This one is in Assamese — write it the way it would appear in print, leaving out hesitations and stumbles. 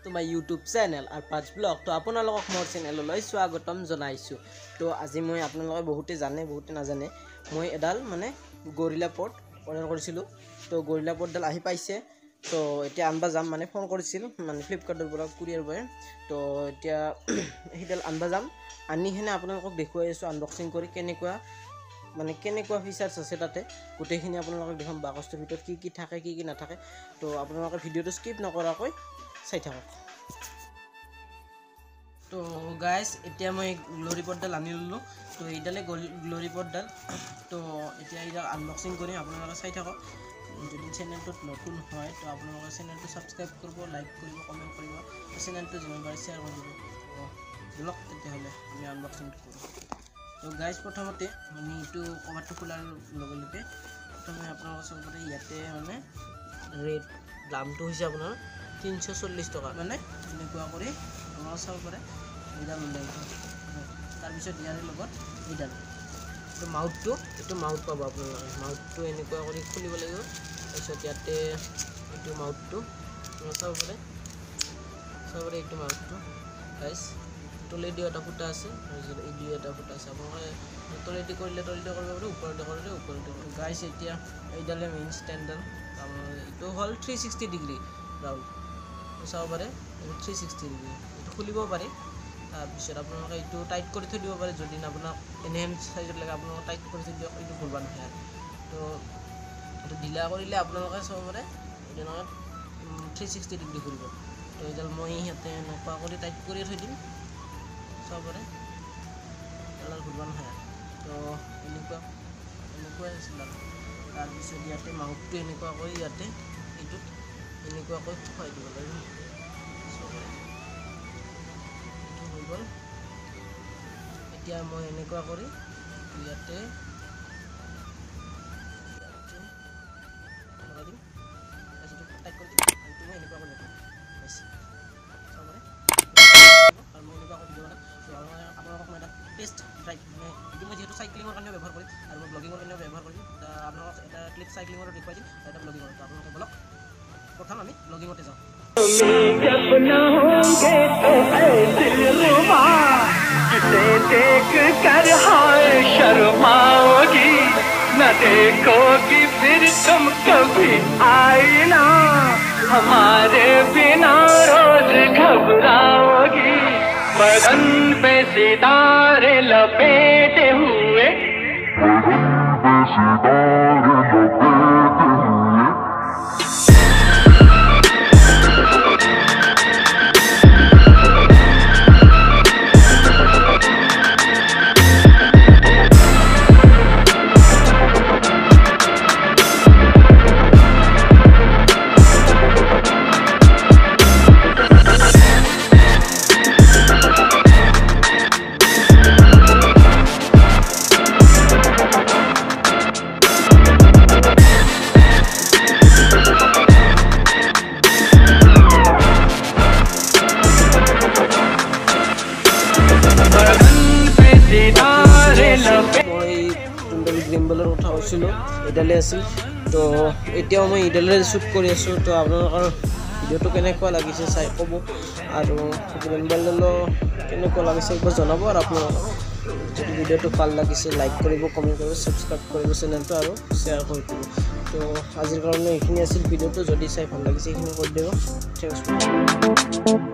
to my YouTube channel Arpaz Vlog to আপোনালোকক মোৰ চেনেললৈ স্বাগতম জনাইছো তো আজি মই আপোনালোকে বহুতে জানে বহুতে নাজানে মই এডাল মানে গৰিলা পট অৰ্ডাৰ কৰিছিলো তো গৰিলা পটডাল আহি পাইছে তো এতিয়া আনবা যাম মানে ফোন কৰিছিল মানে ফ্লিপকাৰ্টৰ পৰা কুৰিয়াৰ বয় তো এতিয়া হিডাল আনবা যাম আনি হেনে আপোনালোকক দেখুৱাই আছো আনবক্সিং কৰি কেনেকুৱা ফিচাৰ্স আছে তাতে গোটেইখিনি আপোনালোকক দেখাম বাকচটোৰ ভিতৰত কি থাকে কি নাথাকে তো আপোনালোকে ভিডিওটো স্কিপ নকৰাকৈ চাই থাকক তো গাইস এতিয়া মই গ্লোরি পটডাল আনি ললো তো এইডালে গ্লোরি পটডাল তো এতিয়া এটা আনবক্সিং কৰিম আপোনালোকে চাই থাকক যদি চেনেলটোত নতুন হয় তো আপোনালোকে চেনেলটো সাবস্ক্ৰাইব কৰিব লাইক কৰিব কমেন্ট কৰিব চেনেলটো যিমান পাৰে শেয়াৰ কৰি দিব তো ব্লগ তেতিয়াহলে আমি আনবক্সিং কৰো তো গাইস প্ৰথমতে আমি ইটো কভাৰটো খোলাৰ লগে প্ৰথমে আপোনালোকে চাবলৈ ইয়াতে মানে ৰেট দামটো হৈছে আপোনাৰ 340 টকা মানে এনেকুৱা কৰি আপোনালোকে চাব পাৰে ইডাল উলাইছে তাৰ পিছত ইয়াৰ লগত ইডাল তো মাউথ পাব আপোনালোকে মাউথটো এনেকুৱা কৰি খুলিব লাগিব তাৰপিছত ইয়াতে ইটো মাউথটো চাব পাৰে এইটো মাউথটো গাইস তলেদি এটা ফুটা আছে আৰু এই দুই এটা ফুটা আছে আপোনালোকে তলেদি কৰিলে কৰিব পাৰে ওপৰতে কৰিলে ওপৰতে গাইস এতিয়া এইডালে মেইন ষ্টেণ্ডাৰ্ড এইটো হল 360 ডিগ্ৰী ৰাউন্ড চাব পাৰে 360 ডিগ্ৰী এইটো খুলিব পাৰে তাৰপিছত আপোনালোকে এইটো টাইট কৰি থৈ দিব পাৰে যদি আপোনাক এনহেন সাইজত লাগে আপোনালোকে টাইট কৰি থৈ দিয়ক এইটো ঘূৰবা নহয় তো এইটো ঢিলা কৰিলে আপোনালোকে চাব পাৰে এইটো 360 ডিগ্ৰী ঘূৰিব তো এইডাল মই ইয়াতে নপা কৰি টাইট কৰি থৈ দিম চাব পাৰে এডাল ঘূৰবা নহয় তো এনেকুৱা আছিল তাৰপিছত ইয়াতে মাউথটো এনেকুৱা কৰি ইয়াতে এইটোত এনেকুৱা কৰি খুৱাই দিব লাগিব হৈ গ'ল এতিয়া মই এনেকুৱা কৰি ইয়াতে টেষ্ট ড্ৰাইভ মানে এইটো মই যেহেতু সাইক্লিঙৰ কাৰণে ব্যৱহাৰ কৰিম আৰু মই ব্লগিঙৰ কাৰণে ব্যৱহাৰ কৰিম আপোনালোকক এটা ক্লিপ সাইক্লিঙৰ দেখুৱাই দিম এটা ব্লগিঙৰ তো আপোনালোকে বলক প্ৰথম আমি ব্লগিঙতে যাওঁ जब न होंगे तो ऐ दिलरुबा जिसे देख कर हाय शर्माओगी न देखोगी फिर तुम कभी आईना हमारे बिना रोज घबराओगी बदन पे सितारे लपेटे हुए গ্ৰিম্বলৰ কথা কৈছিলোঁ এইডালে আছিল তো এতিয়াও মই এইডালে শ্বুট কৰি আছোঁ তো আপোনালোকৰ ভিডিঅ'টো কেনেকুৱা লাগিছে চাই ক'ব আৰু গ্ৰিম্বলডালো কেনেকুৱা লাগিছে একবাৰ জনাব আৰু আপোনালোকক যদি ভিডিঅ'টো ভাল লাগিছে লাইক কৰিব কমেণ্ট কৰিব ছাবস্ক্ৰাইব কৰিব চেনেলটো আৰু শ্বেয়াৰ কৰি দিব তো আজিৰ কাৰণে এইখিনি আছিল ভিডিঅ'টো যদি চাই ভাল লাগিছে এইখিনি কৰি দিব থেংকছ